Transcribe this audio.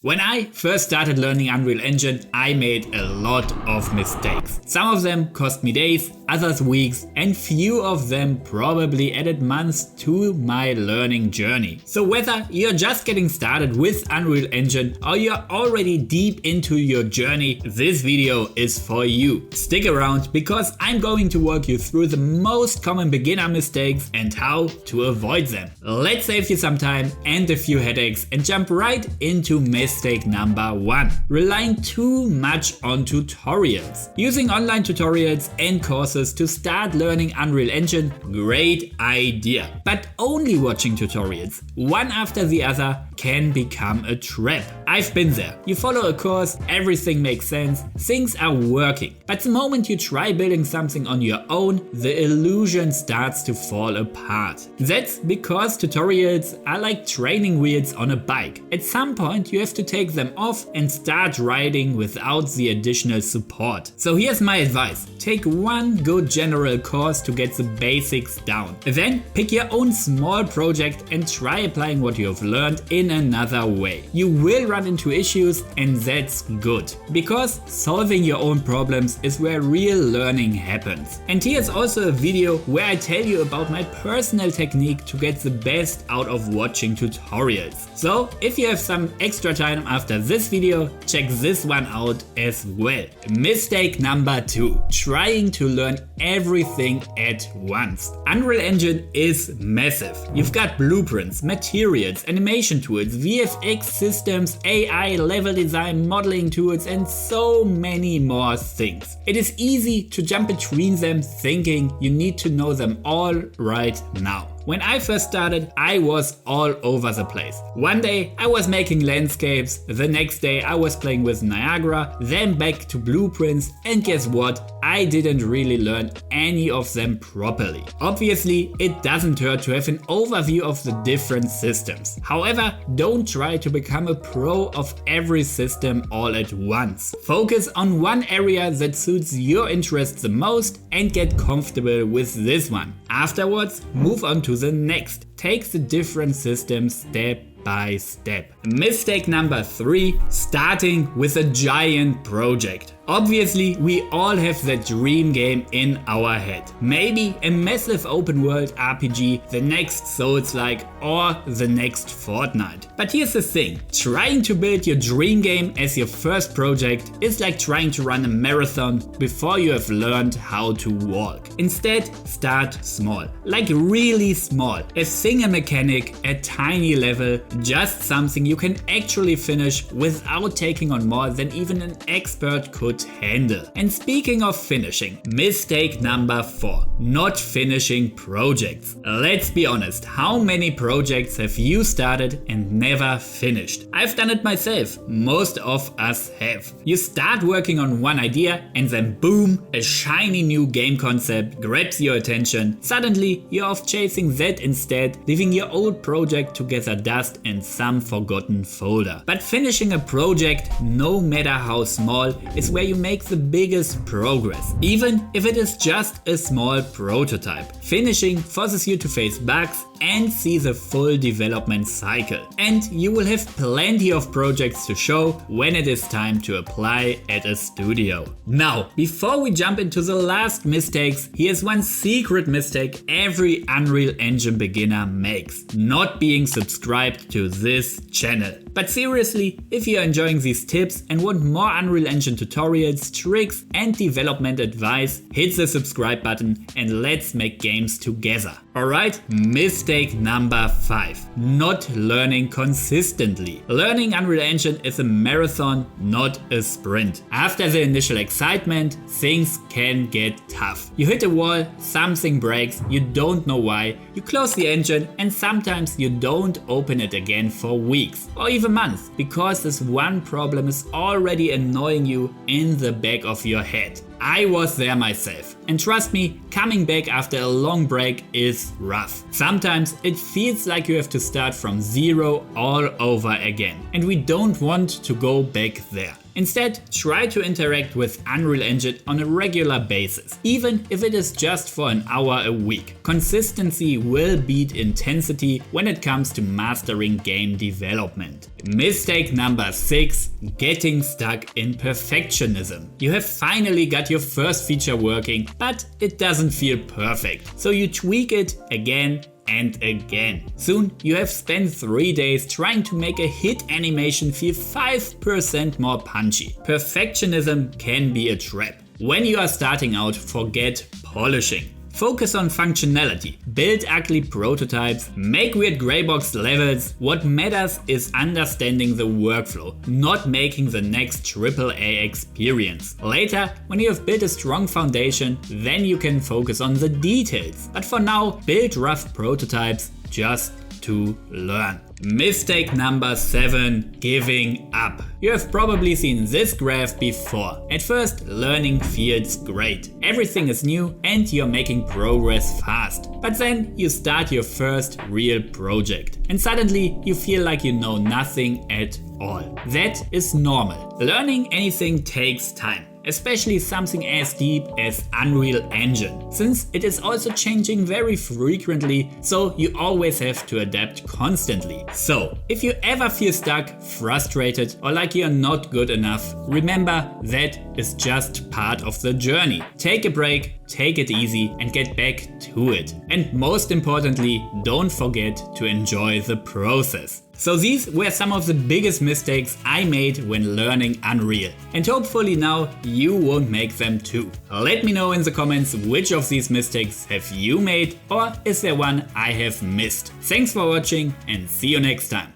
When I first started learning Unreal Engine, I made a lot of mistakes. Some of them cost me days, others weeks, and few of them probably added months to my learning journey. So whether you're just getting started with Unreal Engine or you're already deep into your journey, this video is for you. Stick around because I'm going to walk you through the most common beginner mistakes and how to avoid them. Let's save you some time and a few headaches and jump right into mistake number 1. Relying too much on tutorials. Using online tutorials and courses to start learning Unreal Engine, great idea. But only watching tutorials, one after the other, can become a trap. I've been there. You follow a course, everything makes sense, things are working. But the moment you try building something on your own, the illusion starts to fall apart. That's because tutorials are like training wheels on a bike. At some point you have to take them off and start riding without the additional support. So here's my advice. Take one good general course to get the basics down. Then pick your own small project and try applying what you have learned in another way. You will run into issues, and that's good, because solving your own problems is where real learning happens. And here's also a video where I tell you about my personal technique to get the best out of watching tutorials. So if you have some extra time after this video, check this one out as well. Mistake number 2. Trying to learn everything at once. Unreal Engine is massive. You've got blueprints, materials, animation tools, VFX systems, AI, level design, modeling tools, and so many more things. It is easy to jump between them thinking you need to know them all right now. When I first started, I was all over the place. One day I was making landscapes, the next day I was playing with Niagara, then back to blueprints, and guess what? I didn't really learn any of them properly. Obviously, it doesn't hurt to have an overview of the different systems. However, don't try to become a pro of every system all at once. Focus on one area that suits your interests the most and get comfortable with this one. Afterwards, move on to the next. Take the different systems step by step. Mistake number 3. Starting with a giant project. Obviously, we all have that dream game in our head. Maybe a massive open world RPG, the next Souls-like, or the next Fortnite. But here's the thing, trying to build your dream game as your first project is like trying to run a marathon before you have learned how to walk. Instead, start small, like really small. A single mechanic, a tiny level, just something you can actually finish without taking on more than even an expert could handle. And speaking of finishing, mistake number 4, not finishing projects. Let's be honest, how many projects have you started and never finished? I've done it myself, most of us have. You start working on one idea and then boom, a shiny new game concept grabs your attention. Suddenly you're off chasing that instead, leaving your old project to gather dust in some forgotten folder. But finishing a project, no matter how small, is where you make the biggest progress, even if it is just a small prototype. Finishing forces you to face bugs and see the full development cycle. And you will have plenty of projects to show when it is time to apply at a studio. Now, before we jump into the last mistakes, here's one secret mistake every Unreal Engine beginner makes: not being subscribed to this channel. But seriously, if you're enjoying these tips and want more Unreal Engine tutorials, tricks and development advice, hit the subscribe button and let's make games together. Alright, mistake number 5. Not learning consistently. Learning Unreal Engine is a marathon, not a sprint. After the initial excitement, things can get tough. You hit a wall, something breaks, you don't know why, you close the engine, and sometimes you don't open it again for weeks or even months, because this one problem is already annoying you in the back of your head. I was there myself, and trust me, coming back after a long break is rough. Sometimes it feels like you have to start from zero all over again, and we don't want to go back there. Instead, try to interact with Unreal Engine on a regular basis, even if it is just for an hour a week. Consistency will beat intensity when it comes to mastering game development. Mistake number 6. Getting stuck in perfectionism. You have finally got your first feature working, but it doesn't feel perfect. So you tweak it again and again. Soon you have spent 3 days trying to make a hit animation feel 5% more punchy. Perfectionism can be a trap. When you are starting out, forget polishing. Focus on functionality, build ugly prototypes, make weird greybox levels. What matters is understanding the workflow, not making the next AAA experience. Later, when you have built a strong foundation, then you can focus on the details. But for now, build rough prototypes just to learn. Mistake number 7. Giving up. You have probably seen this graph before. At first, learning feels great. Everything is new and you're making progress fast. But then you start your first real project and suddenly you feel like you know nothing at all. That is normal. Learning anything takes time, especially something as deep as Unreal Engine, since it is also changing very frequently, so you always have to adapt constantly. So, if you ever feel stuck, frustrated, or like you're not good enough, remember that is just part of the journey. Take a break, take it easy, and get back to it. And most importantly, don't forget to enjoy the process. So these were some of the biggest mistakes I made when learning Unreal, and hopefully now you won't make them too. Let me know in the comments which of these mistakes have you made, or is there one I have missed. Thanks for watching and see you next time.